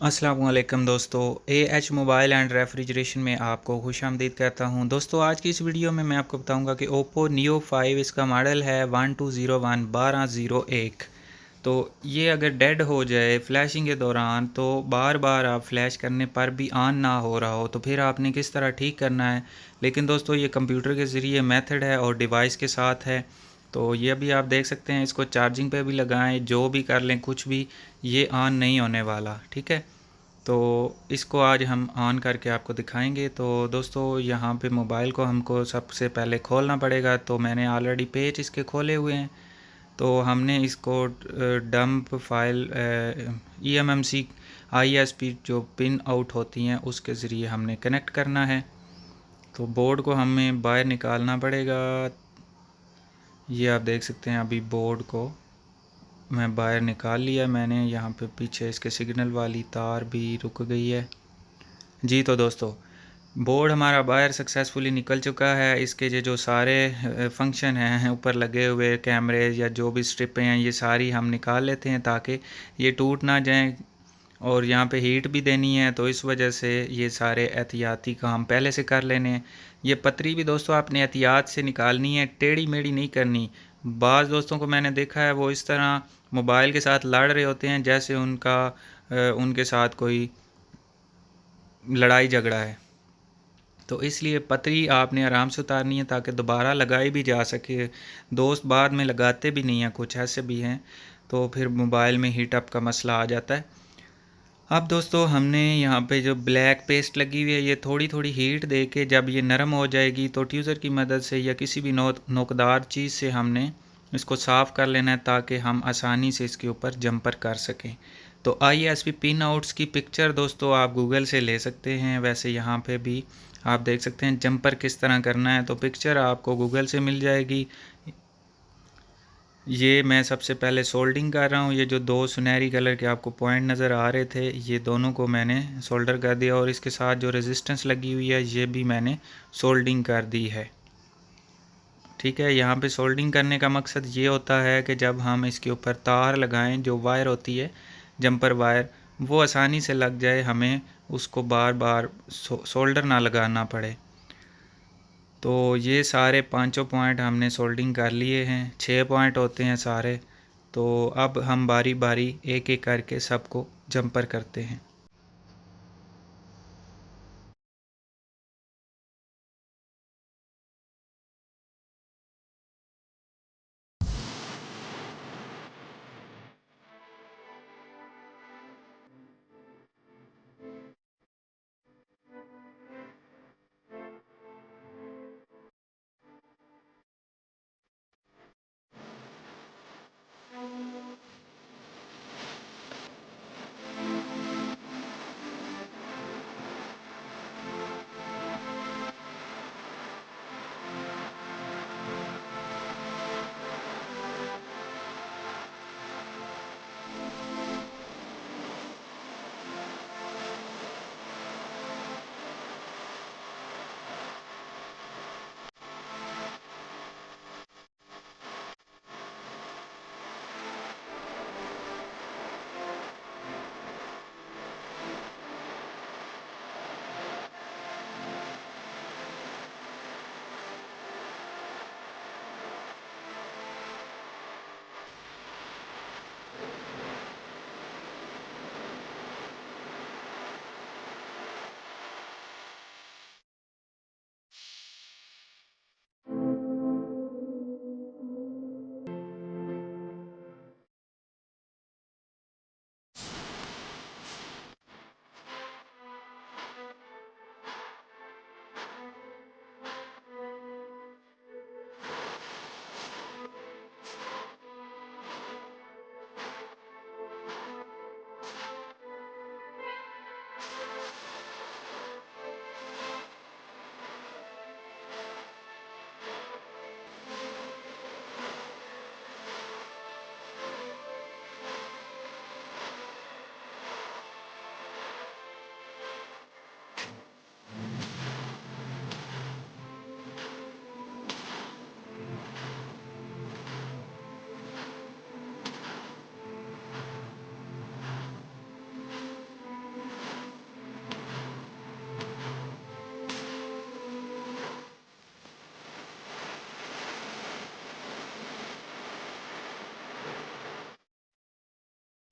अस्सलाम वालेकुम दोस्तों, एएच मोबाइल एंड रेफ्रिजरेशन में आपको खुशामदीद कहता हूं। दोस्तों, आज की इस वीडियो में मैं आपको बताऊंगा कि ओप्पो नियो 5 इसका मॉडल है 1201 तो ये अगर डेड हो जाए फ्लैशिंग के दौरान तो बार बार आप फ्लैश करने पर भी ऑन ना हो रहा हो तो फिर आपने किस तरह ठीक करना है। लेकिन दोस्तों, ये कंप्यूटर के ज़रिए मेथड है और डिवाइस के साथ है। तो ये भी आप देख सकते हैं, इसको चार्जिंग पे भी लगाएं, जो भी कर लें, कुछ भी ये ऑन नहीं होने वाला। ठीक है, तो इसको आज हम ऑन करके आपको दिखाएंगे। तो दोस्तों, यहाँ पे मोबाइल को हमको सबसे पहले खोलना पड़ेगा। तो मैंने ऑलरेडी पेज इसके खोले हुए हैं। तो हमने इसको डंप फाइल eMMC ISP जो पिन आउट होती हैं उसके ज़रिए हमने कनेक्ट करना है। तो बोर्ड को हमें बाहर निकालना पड़ेगा। ये आप देख सकते हैं, अभी बोर्ड को मैं बाहर निकाल लिया मैंने। यहाँ पे पीछे इसके सिग्नल वाली तार भी रुक गई है जी। तो दोस्तों, बोर्ड हमारा बाहर सक्सेसफुली निकल चुका है। इसके ये जो सारे फंक्शन हैं ऊपर लगे हुए कैमरे या जो भी स्ट्रिपें हैं, ये सारी हम निकाल लेते हैं ताकि ये टूट ना जाएं। और यहाँ पे हीट भी देनी है, तो इस वजह से ये सारे एहतियाती काम पहले से कर लेने हैं। ये पतरी भी दोस्तों आपने एहतियात से निकालनी है, टेढ़ी मेढ़ी नहीं करनी। बाज़ दोस्तों को मैंने देखा है, वो इस तरह मोबाइल के साथ लड़ रहे होते हैं जैसे उनके साथ कोई लड़ाई झगड़ा है। तो इसलिए पतरी आपने आराम से उतारनी है ताकि दोबारा लगाई भी जा सके। दोस्त बाद में लगाते भी नहीं हैं, कुछ ऐसे भी हैं, तो फिर मोबाइल में हीटअप का मसला आ जाता है। अब दोस्तों, हमने यहाँ पे जो ब्लैक पेस्ट लगी हुई है, ये थोड़ी थोड़ी हीट दे के जब ये नरम हो जाएगी तो ट्यूज़र की मदद से या किसी भी नोकदार चीज़ से हमने इसको साफ़ कर लेना है ताकि हम आसानी से इसके ऊपर जंपर कर सकें। तो ISP पिन आउट्स की पिक्चर दोस्तों आप गूगल से ले सकते हैं। वैसे यहाँ पे भी आप देख सकते हैं जंपर किस तरह करना है, तो पिक्चर आपको गूगल से मिल जाएगी। ये मैं सबसे पहले सोल्डिंग कर रहा हूँ। ये जो दो सुनहरी कलर के आपको पॉइंट नज़र आ रहे थे, ये दोनों को मैंने सोल्डर कर दिया और इसके साथ जो रेजिस्टेंस लगी हुई है ये भी मैंने सोल्डिंग कर दी है। ठीक है, यहाँ पे सोल्डिंग करने का मकसद ये होता है कि जब हम इसके ऊपर तार लगाएं, जो वायर होती है जंपर वायर, वो आसानी से लग जाए, हमें उसको बार बार सोल्डर ना लगाना पड़े। तो ये सारे पांचों पॉइंट हमने सोल्डिंग कर लिए हैं, 6 पॉइंट होते हैं सारे। तो अब हम बारी बारी एक एक करके सबको जंपर करते हैं।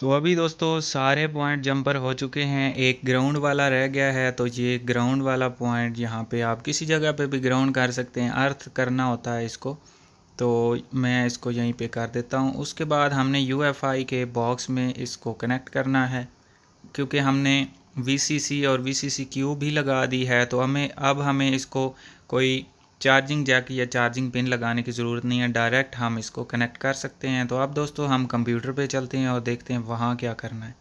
तो अभी दोस्तों सारे पॉइंट जंपर हो चुके हैं, एक ग्राउंड वाला रह गया है। तो ये ग्राउंड वाला पॉइंट यहाँ पे आप किसी जगह पे भी ग्राउंड कर सकते हैं, अर्थ करना होता है इसको। तो मैं इसको यहीं पे कर देता हूँ। उसके बाद हमने यूएफआई के बॉक्स में इसको कनेक्ट करना है, क्योंकि हमने वीसीसी और वीसीसी क्यू भी लगा दी है। तो हमें इसको कोई चार्जिंग जैक या चार्जिंग पिन लगाने की ज़रूरत नहीं है, डायरेक्ट हम इसको कनेक्ट कर सकते हैं। तो अब दोस्तों हम कंप्यूटर पे चलते हैं और देखते हैं वहाँ क्या करना है।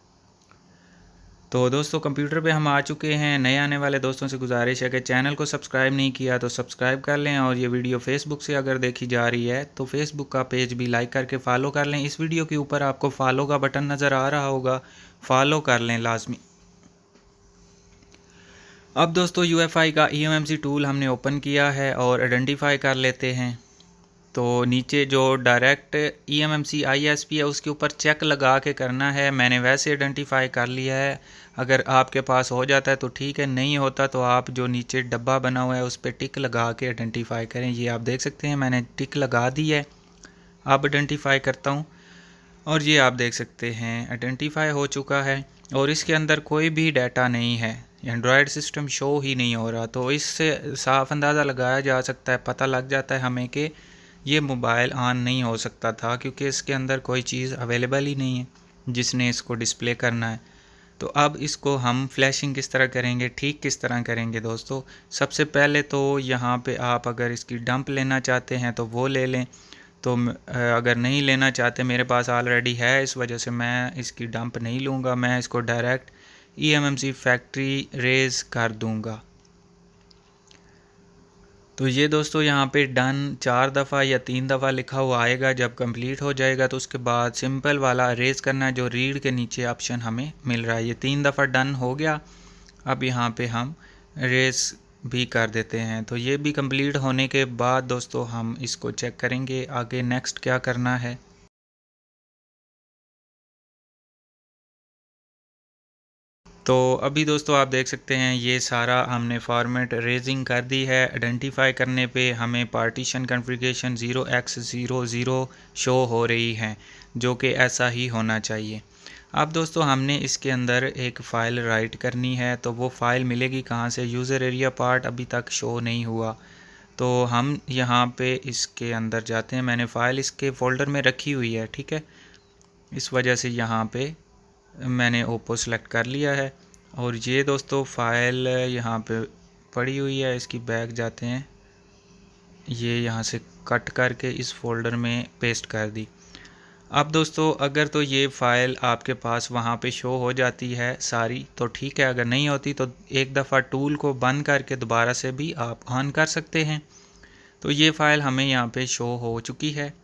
तो दोस्तों कंप्यूटर पे हम आ चुके हैं। नए आने वाले दोस्तों से गुजारिश है कि चैनल को सब्सक्राइब नहीं किया तो सब्सक्राइब कर लें, और ये वीडियो फेसबुक से अगर देखी जा रही है तो फेसबुक का पेज भी लाइक करके फॉलो कर लें। इस वीडियो के ऊपर आपको फॉलो का बटन नज़र आ रहा होगा, फॉलो कर लें लाजमी। अब दोस्तों यूएफआई का ईएमएमसी टूल हमने ओपन किया है और आइडेंटिफाई कर लेते हैं। तो नीचे जो डायरेक्ट ईएमएमसी आईएसपी है उसके ऊपर चेक लगा के करना है। मैंने वैसे आइडेंटिफाई कर लिया है, अगर आपके पास हो जाता है तो ठीक है, नहीं होता तो आप जो नीचे डब्बा बना हुआ है उस पर टिक लगा के आइडेंटिफाई करें। ये आप देख सकते हैं मैंने टिक लगा दी है। अब आइडेंटिफाई करता हूँ और ये आप देख सकते हैं आइडेंटिफाई हो चुका है, और इसके अंदर कोई भी डाटा नहीं है, एंड्रॉयड सिस्टम शो ही नहीं हो रहा। तो इससे साफ अंदाज़ा लगाया जा सकता है, पता लग जाता है हमें कि ये मोबाइल ऑन नहीं हो सकता था, क्योंकि इसके अंदर कोई चीज़ अवेलेबल ही नहीं है जिसने इसको डिस्प्ले करना है। तो अब इसको हम फ्लैशिंग किस तरह करेंगे, ठीक किस तरह करेंगे दोस्तों। सबसे पहले तो यहाँ पे आप अगर इसकी डंप लेना चाहते हैं तो वो ले लें। तो अगर नहीं लेना चाहते, मेरे पास ऑलरेडी है, इस वजह से मैं इसकी डंप नहीं लूँगा। मैं इसको डायरेक्ट ईएमएमसी फैक्ट्री रेज कर दूँगा। तो ये दोस्तों यहाँ पे डन 4 दफ़ा या 3 दफ़ा लिखा हुआ आएगा। जब कंप्लीट हो जाएगा तो उसके बाद सिंपल वाला रेज करना है, जो रीड के नीचे ऑप्शन हमें मिल रहा है। ये 3 दफ़ा डन हो गया। अब यहाँ पे हम रेज भी कर देते हैं। तो ये भी कंप्लीट होने के बाद दोस्तों हम इसको चेक करेंगे आगे नेक्स्ट क्या करना है। तो अभी दोस्तों आप देख सकते हैं ये सारा हमने फॉर्मेट रेजिंग कर दी है। आइडेंटिफाई करने पे हमें पार्टीशन कॉन्फ़िगरेशन 0x00 शो हो रही है, जो कि ऐसा ही होना चाहिए। अब दोस्तों हमने इसके अंदर एक फ़ाइल राइट करनी है। तो वो फ़ाइल मिलेगी कहाँ से, यूज़र एरिया पार्ट अभी तक शो नहीं हुआ। तो हम यहाँ पे इसके अंदर जाते हैं। मैंने फ़ाइल इसके फ़ोल्डर में रखी हुई है, ठीक है, इस वजह से यहाँ पे मैंने ओप्पो सेलेक्ट कर लिया है। और ये दोस्तों फ़ाइल यहाँ पे पड़ी हुई है, इसकी बैक जाते हैं, ये यहाँ से कट करके इस फोल्डर में पेस्ट कर दी। अब दोस्तों अगर तो ये फ़ाइल आपके पास वहाँ पे शो हो जाती है सारी तो ठीक है, अगर नहीं होती तो एक दफ़ा टूल को बंद करके दोबारा से भी आप ऑन कर सकते हैं। तो ये फ़ाइल हमें यहाँ पे शो हो चुकी है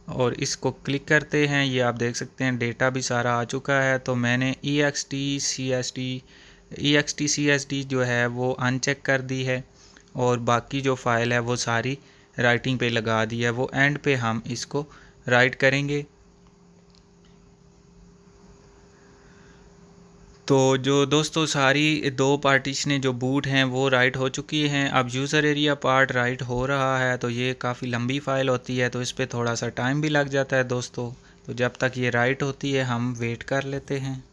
और इसको क्लिक करते हैं। ये आप देख सकते हैं डेटा भी सारा आ चुका है। तो मैंने EXTCSD जो है वो अनचेक कर दी है, और बाकी जो फ़ाइल है वो सारी राइटिंग पे लगा दी है। वो एंड पे हम इसको राइट करेंगे। तो जो दोस्तों सारी 2 पार्टीशनें जो बूट हैं वो राइट हो चुकी हैं। अब यूज़र एरिया पार्ट राइट हो रहा है। तो ये काफ़ी लंबी फ़ाइल होती है, तो इस पर थोड़ा सा टाइम भी लग जाता है दोस्तों। तो जब तक ये राइट होती है हम वेट कर लेते हैं।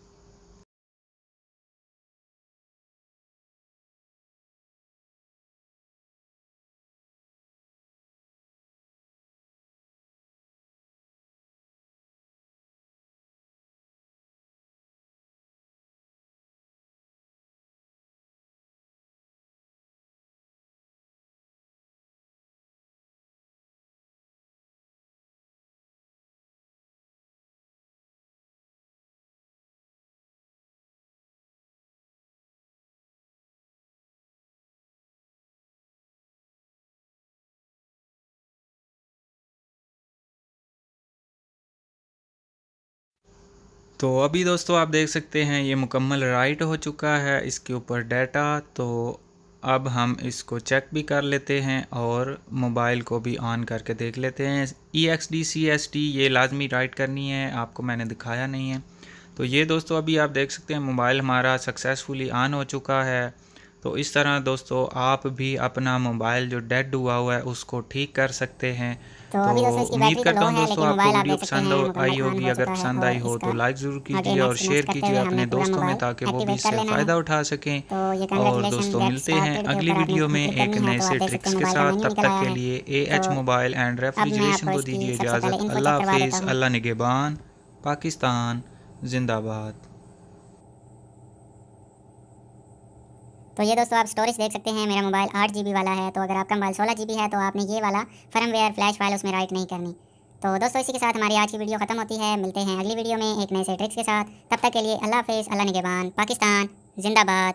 तो अभी दोस्तों आप देख सकते हैं ये मुकम्मल राइट हो चुका है इसके ऊपर डाटा। तो अब हम इसको चेक भी कर लेते हैं और मोबाइल को भी ऑन करके देख लेते हैं। EXTCSD ये लाजमी राइट करनी है, आपको मैंने दिखाया नहीं है। तो ये दोस्तों अभी आप देख सकते हैं मोबाइल हमारा सक्सेसफुली ऑन हो चुका है। तो इस तरह दोस्तों आप भी अपना मोबाइल जो डेड हुआ हुआ है उसको ठीक कर सकते हैं। तो तो अभी दोस्तों इसकी उम्मीद बैटरी तो करता लो हूँ है, दोस्तों लेकिन आपको मोबाइल आप वीडियो देख सकते पसंद हैं मुकम्मल आई ऑन होगी। हो अगर चुका है। पसंद आई और हो तो इसका लाइक ज़रूर आगे कीजिए और नेक्स्ट शेयर नेक्स्ट करते कीजिए हुए हमने अपने पूरा दोस्तों में, मोबाइल ताकि वो भी एक्टिवेट कर इससे लेना है। फ़ायदा उठा सकें। तो ये और कंग्रेचुलेशन दोस्तों गेट मिलते हैं स्टार्टेड के अगली ऊपर आपने वीडियो में क्लिक एक करनी है। नए तो से आप देख सकते ट्रिक्स हैं के मोबाइल का साथ। मेन्यू तब निकल तक आया के है। लिए तो AH मोबाइल एंड अब मैं रेफ्रिजरेशन आपको को इसकी दीजिए सबसे पहले इजाज़त। इन्फो अल्लाह चेक करवा देता हाफिज़, हूँ। अल्लाह निगहबान, पाकिस्तान जिंदाबाद। तो ये दोस्तों आप स्टोरेज देख सकते हैं, मेरा मोबाइल 8 GB वाला है। तो अगर आपका मोबाइल 16 GB है तो आपने ये वाला फर्मवेयर फ्लैश फाइल उसमें राइट नहीं करनी। तो दोस्तों इसी के साथ हमारी आज की वीडियो खत्म होती है। मिलते हैं अगली वीडियो में एक नए से ट्रिक्स के साथ। तब तक के लिए अल्लाह हाफिज़, अल्लाह निगहबान, पाकिस्तान जिंदाबाद।